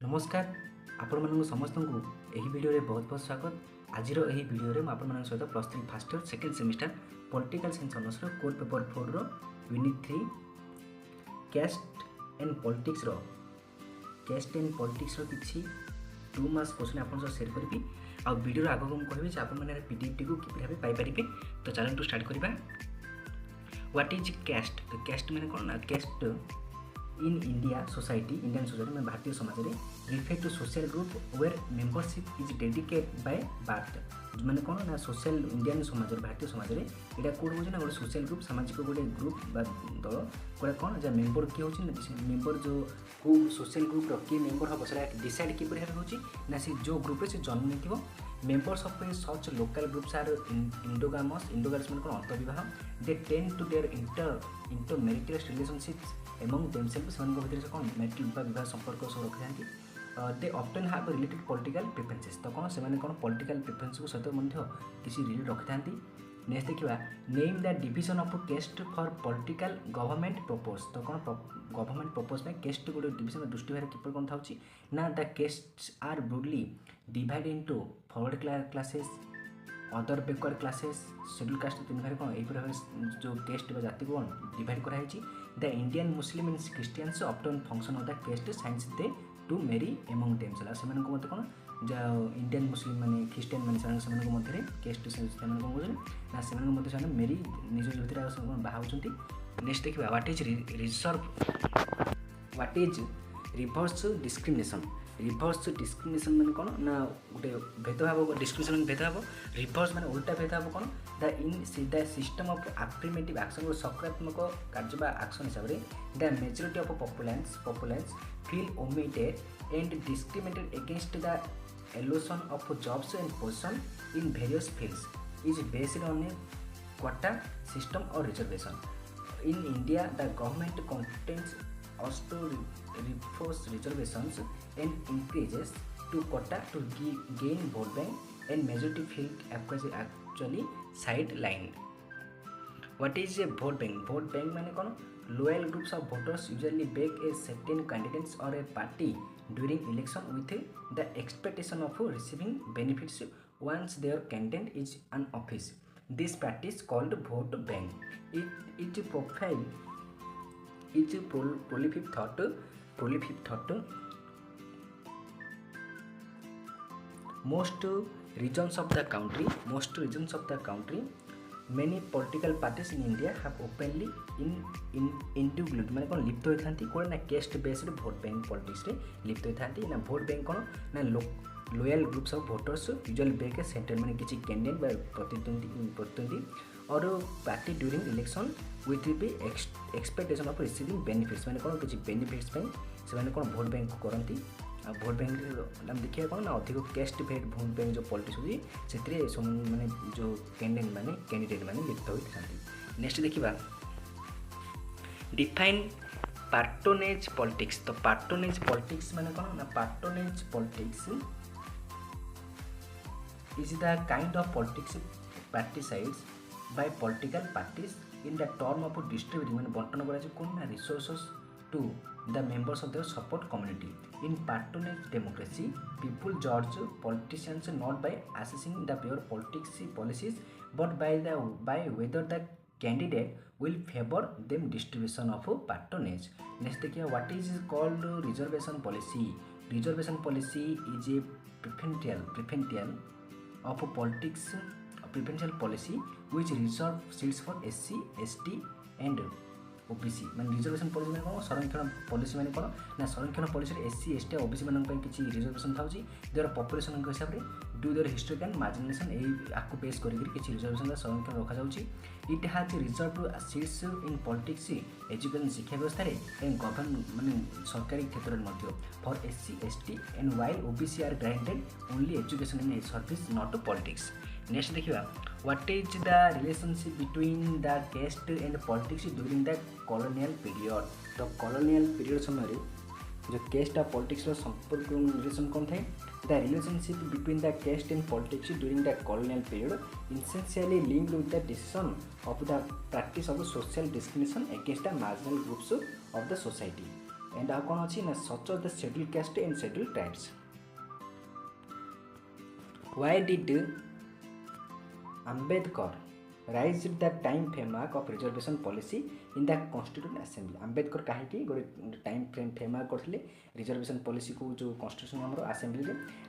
नमस्कार आपण मानक समस्त को यही वीडियो रे बहुत बहुत स्वागत। आज यही वीडियो रे आपण मानक सहित plus 3 first year second semester political science honours रो कोर पेपर 4 रो यूनिट 3 कास्ट एंड पॉलिटिक्स रो किछि 2 मार्क्स क्वेश्चन आपण से शेयर करबी आ वीडियो रो आगो हम कहबी जे आपण माने पीडीएफ टी को किपि भाबे पाई परिबे। तो चलन टू स्टार्ट करबा। What is caste? तो कास्ट माने कोन ना? कास्ट इन इंडिया सोसाइटी में भारतीय समाज में refer to social group where membership is dedicate by birth. माने कौन ना सोशल इंडियन समाज भारतीय समाज में यहाँ कौन हो गोटे सोशल ग्रुप सामाजिक गोटे ग्रुप दल गोटे कौन जहाँ मेम्बर किए हो मेम्बर जो को सोशल ग्रुप किए मेम्बर हम से डिसाइड कि ना से जो ग्रुप से जन्म नहीं members of such local groups are endogamous मैंने कौन अंतर्विवाह they tend to their inter marital relationships among themselves से भीतर से कौन मैरिटल विवाह संपर्क सब रखी था। They often have related political preferences. तो कौन से कौन पॉलिटिकल प्रेफरेंस को सहित किसी रिलेट रखी था। नेक्स्ट देखा name the division of caste for political government propose. तो कौन गवर्नमेंट प्रपोज में कास्ट गोटे डिविजन दृष्टि भाई किपर कौन था ना the castes are broadly divide into forward classes other backward classes schedule caste तीन भाई कौन यही जो कास्ट जाति को डिवाइड कराई। The Indian Muslim and Christians often function of the caste since they to marry among themselves. से मत कौन जो इंडियन मुस्लिम माने क्रिश्चियन माने से मध्य कास्ट से कौन कहते से मेरी निज भितर बाहाउंट। नेक्स्ट देखा what is reverse discrimination. Reverse discrimination माने कौन ना गोटे भेदभाव डिस्क्रिमिनेशन भेदभाव रिवर्स माने उल्टा भेदभाव कौन the system of affirmative action सकारात्मक कार्य एक्शन हिसाब से the majority of populace feel omitted and discriminated against the allocation of jobs and position in various fields is based on a quota system or reservation. In India, the government contends us to reinforce reservations and increases to quota to gain vote bank and majority feel actually sidelined. What is a vote bank? Vote bank माने कौन? Loyal groups of voters usually back a certain candidates or a party during election with the expectation of receiving benefits once their candidate is in office. This practice called vote bank. Its profile is prolific thought. Most regions of the country, many political parties in India have openly included माने कौन लिप्त होता कौन ना caste based vote bank politics रे लिप्त होता ना भोट बैंक कौन ना loyal groups of voters usually back certain माने किसी कैंडिडेट प्रतिद्वंदी और party during election with be expectation of receiving benefits माने कौन किसी बेनिफिट्स से कौन भोट बैंक करती। आ भोट बैंक देखिए कौन ना अधिक कास्ट भेट भोट बैंक जो पॉलिटिक्स होती से माने जो कैंडिडेट माने लिप्त होता। नेक्स्ट देखा डिफाइन पैट्रोनेज पॉलिटिक्स। तो पैट्रोनेज पॉलिटिक्स माने कौन ना patronage politics is the kind of politics practiced by political parties in the term of distributing माने बंटन करा जे कोन ना resources to the members of their support community. In patronage democracy, people judge politicians not by assessing the pure policies but by whether the candidate will favor them distribution of patronage. Next देखिए what is called reservation policy. Reservation policy is a preferential of politics preferential policy which reserve seats for SC, ST and OBC माने reservation policy माने कौन संरक्षण policy माने कौन ना संरक्षण policy SC, ST और OBC मानन पई किछि रिजर्वेशन थाउची देयर पॉपुलेशन के हिसाब रे डू देयर हिस्टोरिकल मार्जिनेशन एई आकु बेस करिक किछि रिजर्वेशन संरक्षण रखा जाउची। It has reserve seats in politics education शिक्षा व्यवस्था रे एंड गवर्नमेंट माने सरकारी क्षेत्र रे मध्य for SC, ST and while OBC are granted only education and service not politics. Next देखिबा what is the relationship between the caste and politics during the colonial period. तो कॉलोनियल पीरियड समय जो caste और politics संपर्क relation कौन थे? The relationship between the caste and politics during the colonial period essentially linked with the decision of the practice of social discrimination against the marginal groups of the society. And आ कौन अच्छी ना such the schedule caste and schedule tribes. Why did Ambedkar raised the time framework of reservation policy in the Constituent Assembly? Ambedkar कहीं गोटे time framework करते reservation policy को जो constitution आमर असेंबली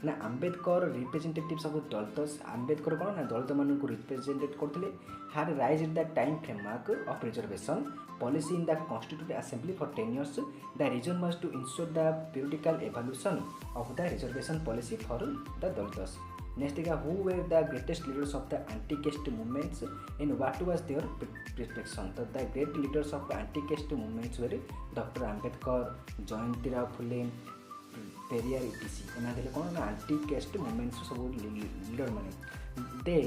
ना आम्बेडकर रिप्रेजेंटेटिव्स ऑफ दलित आम्बेडकर कौन ना दलित मानक रिप्रेजेंटेट करते had raised the time framework of reservation policy in the Constituent Assembly for 10 years. The reason was to ensure the periodical evaluation of the reservation policy for the Dalitas. Next, who were the greatest leaders of the anti-caste movements and what was their perspective? So, the great leaders of anti-caste movements were Dr. Ambedkar, Jayantirao Phule, Periyar etc. एना कौन ना anti-caste movements सब leader माने. They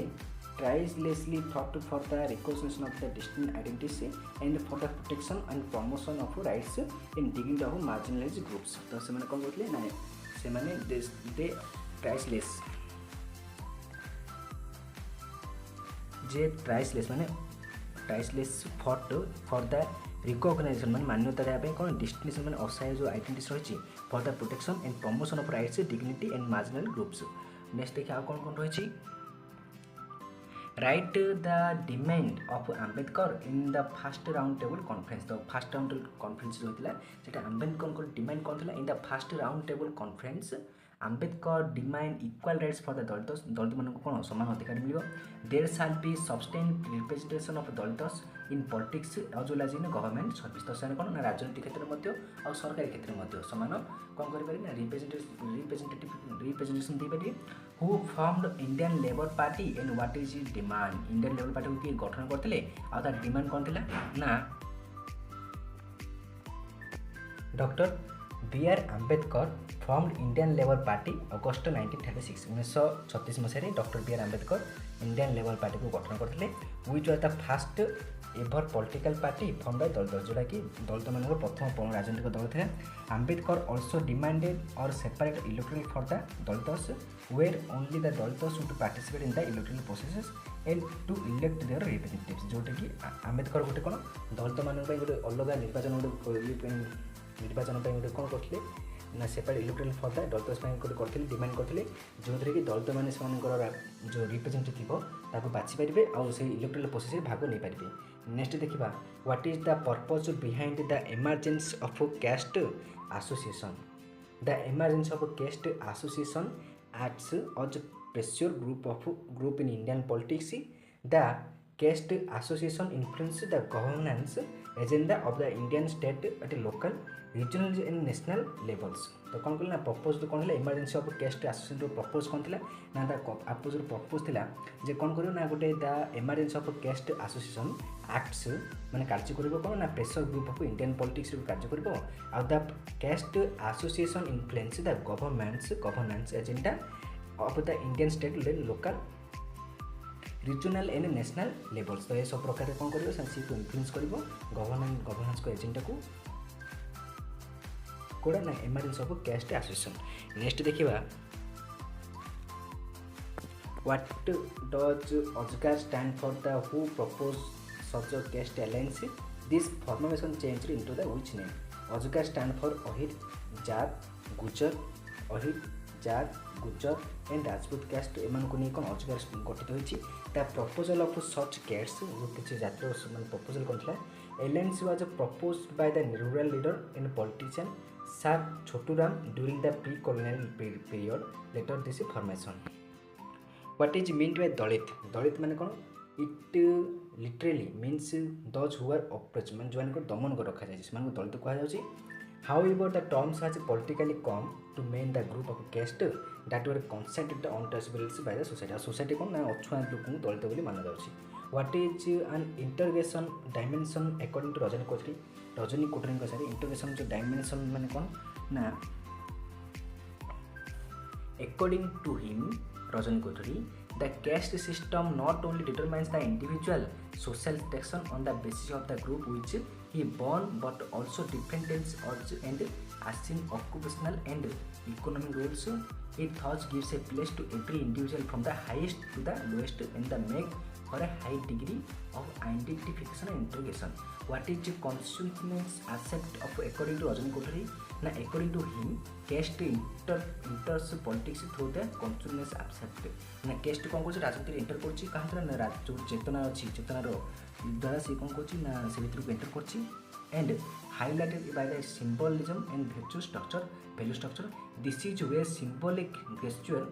tirelessly fought for the recognition of the distinct identities and for the protection and promotion of rights in dignity of marginalized groups. तो से माने कौन बोलते ना से माने they tireless जे ट्राइसलेस माने ट्राइसलेस फॉट फॉर द रिकॉग्नाइजेशन माने मान्यता देबे कोन डिस्टिंक्शन माने असाय जो आइडेंटिटीज रहिछि for the protection and promotion of rights dignity and marginal groups. Next देखिए कोन कोन रहिछि right the demand of Ambedkar in the first round table conference. तो फर्स्ट राउंड टेबल कॉन्फ्रेंस होइतिला सेटा आम्बेडकर को डिमांड कोनथिला in the first round table conference Ambedkar demand equal rights for the Dalit मानक कौन समान अधिकार मिल. There shall be substantial representation of Dalits in politics as well as in government service. तो से कौन ना राजनीतिक क्षेत्र में और सरकारी क्षेत्र में समान कौन करें रिप्रेजेंटेशन दे पारे. Who formed Indian labour party and what is is demand. Indian labour party को किए गठन करते आ डिमांड कौन थी ना doctor B R. Ambedkar formed Indian labour party August 1936 1936 मसीह doctor B R. Ambedkar Indian labour party को गठन करते which was the first ever political party form by Dalit जोटा कि दलित मान प्रथम राजनीतिक दल था. आम्बेडकर ऑल्सो डिमांडेड और separate electoral for the Dalits where only the Dalits should participate in the electoral process and to elect their representatives. जोटा कि आम्बेडकर गोटे कौन दलित मान गोटे अलग निर्वाचन गोटे निर्वाचन गोटे कौन करते ना सेपरेट इलेक्टोरल फॉर द दलित गोटे करते डिमांड करते जो थी कि दलित मैंने जो रिप्रेजेंटेटिव ताको बाछि पारे और से इलेक्टोरल प्रोसेस भाग नहीं पारे. नेक्स्ट देखा what is the purpose behind the emergence of caste association. The emergence of caste association acts as pressure group in Indian politics. The caste association influence the governance agenda of the Indian state at a local, regional and national levels. तो कौन कहला propose तो कौन emergency of caste association रो propose कौन थिला ना the oppose row propose थिला जे कौन करियो ना गोटे the emergency of caste association acts माने कार्य करिवो कौन ना pressure group of Indian politics रो कार्य करिवो आ the caste association influence the governance agenda of the Indian state local regional and national levels. तो ये सब प्रकार कौन करियो सी को इन्फ्लुएंस करिवो गवर्नेंस को एजेंडा को कोड़ा ना emergency of caste association. Next देखिबा what does AJGAR stand for the who propose such a caste alliance. This formation changed into the which name. AJGAR stand for Ahir Jat Gujar Ahir Jat गुजर एंड राजपूत कास्ट एमान को नहीं कौन अजगार गठित होइछि. The proposal of such caste किसी जातिर मान प्रपोजल करथिला alliance was proposed by the rural leader and politician sir Chhotu Ram during the pre colonial period later this formation. What is meant by Dalit. Dalit माने कौन it literally means those who are oppressed मान जो दमन कर रखा जाए से दलित कहा जाउछि. However, the terms has politically come to mean the group of caste that were considered untouchable by the society. Society को ना अछुआ लोक दलित बोली माना जाउछि. What is an integration dimension according to Rajni कोठरी का सारी integration जो dimension माने कौन ना according to him रजनी कोठरी the caste system not only determines the individual social section on the basis of the group which he born but also dependence and assume occupational and economic roles. It thus gives a place to every individual from the highest to the lowest and the make for a high degree of identification and integration. What is consciousness accept of according to Rajan Kothari? Now, according to him, caste enters politics through the consciousness accept. Now, caste कौन कोची राजनीति enter Kochi कहाँ तरह ना जो चेतना अच्छी चेतना रो द्वारा से कौन कोची ना से भीतर को enter Kochi and highlighted by the symbolism and value structure. This is where symbolic gesture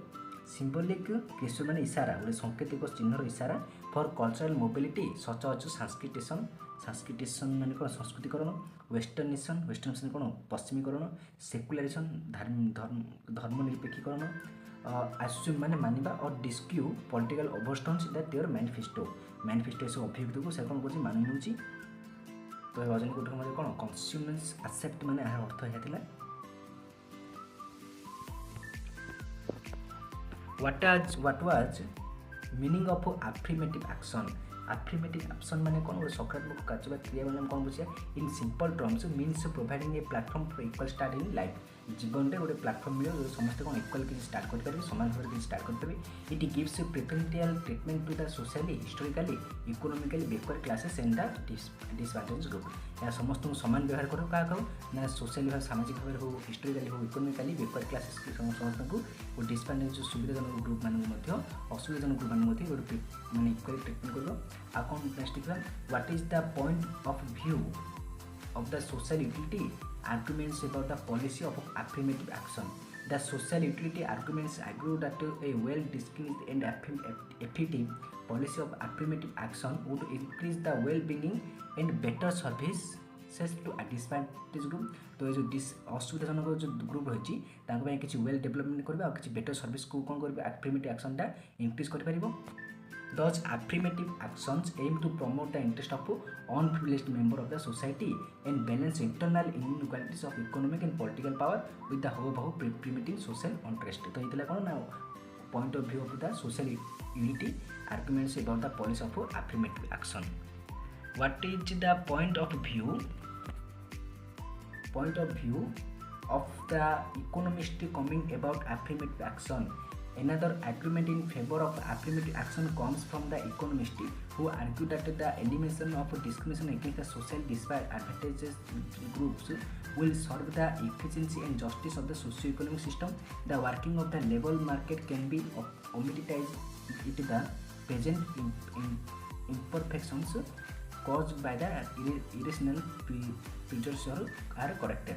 माने इशारा गोटे सांकेतिक चिन्हर इशारा फॉर कल्चरल मोबिलिटी सच आज सांस्कृतिशन माने कौन संस्कृतिकरण वेस्टर्निशन कौन पश्चिमीकरण सेकुलरिजम धर्मनिरपेक्षीकरण आस्यूम माने मानिबा और डिस्क्यू पॉलिटिकल ओवरस्टोन्स दैट देयर मैनिफेस्टो सब अभिव्यक्ति को से कौन कर मानि नउची तो रजनी कोठर मध्य कौन कन्ज्यूमेंस एक्सेप्ट माने यार अर्थ हेतिला what was meaning of affirmative action माने कौन गोटे सकारात्मक कार्य क्रिया माने कौन बुझिया in simple terms means providing a platform for equal start in life जीवन में गोटे प्लेटफॉर्म मिले जो समस्त कौन इक्वल किसी स्टार्ट कर पारे समान भाव किसी स्टार्ट कर पारे it gives preferential treatment to the socially historically economically backward classes and the disadvantage group या समस्त समान व्यवहार करो क्या कहो ना सोशली भाव सामाजिक भाव हो हिस्टोरिकली हो इकोनॉमिकली बैकवर्ड क्लासेस समस्त को डिसएडवांटेज सुविधाजनक ग्रुप मान असुविधाजनक ग्रुप मान गोटे माने इक्वली ट्रीटमेंट करो आ कौन next what is the point of view of the social utility arguments about the policy of affirmative action. The social utility arguments argue that a well distinguished and effective policy of affirmative action would increase the well-being and better services to a disadvantaged group. तो ये जो असुविधाजनक जो group रही किसी well development करबा और किसी बेटर सर्विस को कौन करबा affirmative action टा इंक्रीज कर पारिबो. Thus, affirmative actions aim to promote the interest of unprivileged member of the society and balance internal inequalities of economic and political power with the hope of permitting social interest. तो इतला कौन ना point of view of the social unity arguments about the policy of affirmative action. What is the point of view of the economist coming about affirmative action? Another argument in favor of affirmative action comes from the economists who argue that the elimination of discrimination against the social disadvantaged groups will serve the efficiency and justice of the socio-economic system. The working of the labor market can be omitted if the present imperfections caused by the irrational prejudice are corrected.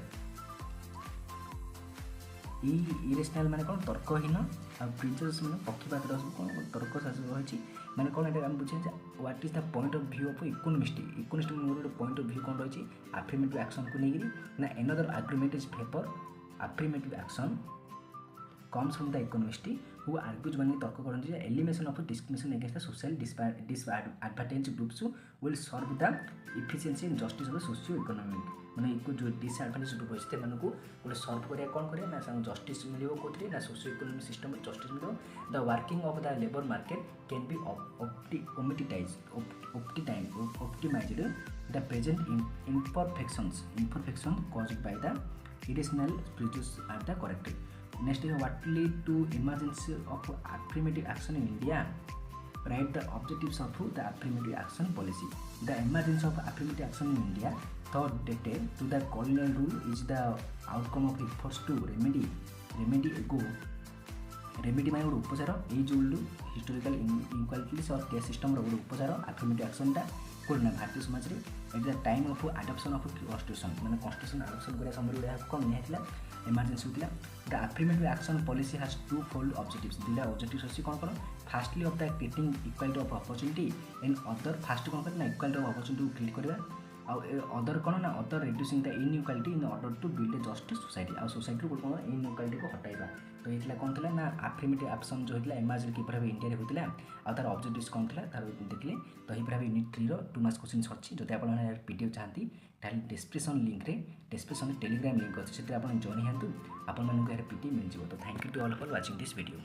Irrational माने कौन तर्कहीन आ prejudice माने पक्षपात सब कौन तर्क शास्त्र रही माने कौन एटा हम बुझे what is the point of view of economist माने गोटे पॉइंट ऑफ व्यू कौन रही affirmative action को लेकिन ना another argument is favor affirmative action comes from the economist who argues माने तर्क करन जे elimination of discrimination against the social disadvantaged groups will serve the efficiency and justice of the socio-economic माने eco जो disadvantage group अछि ते मानको गोटे सर्व करिया कोन करिया ना संग जस्टिस मिलियो कोथि ना सोशियो इकोनॉमिक सिस्टम में जस्टिस मिलियो the working of the labour market can be optimized the present imperfection caused by the irrational prejudice are the corrected. Next is what lead to emergence of affirmative action in India. Write the objectives of the affirmative action policy. The emergence of affirmative action in India thought dated to the colonial rule is the outcome of efforts to remedy माने गोटे उपचार ये जो historical inequalities और caste system गोटे उपचार affirmative action टा कोना भारतीय समाज रे at the time of adoption of constitution माने कॉन्स्टिट्यूशन अडॉप्शन करिया समय रे कौन निहाइतला इमरजेंसी होतिला. The affirmative action policy has two fold objectives. दिला ऑब्जेक्टिव्स अछि कोन कोन firstly of the creating equality of opportunity and other first कोन करना इक्वालिटी ऑफ अपॉर्चुनिटी को क्रिएट करबा अदर कौन ना other reducing the inequality in order to build a just society आ सोसाइटी को कौन इनइक्वालिटी को हटाइबा. तो ये कौन था ना affirmative action जो होता इमेज कि भाव इंडिया होता आ तार ऑब्जेक्टिव्स कौन था तार देखिए. तो ये भाव यूनिट 3 रो 2 मार्क्स क्वेश्चन अच्छी जो आप पीडीएफ चाहती ताल डिस्क्रिप्शन लिंक रे डिस्क्रिप्शन टेलीग्राम लिंक अच्छे से आप जॉइन होंतु आपको पीडीएफ मिल जाए. तो thank you to all for watching this video.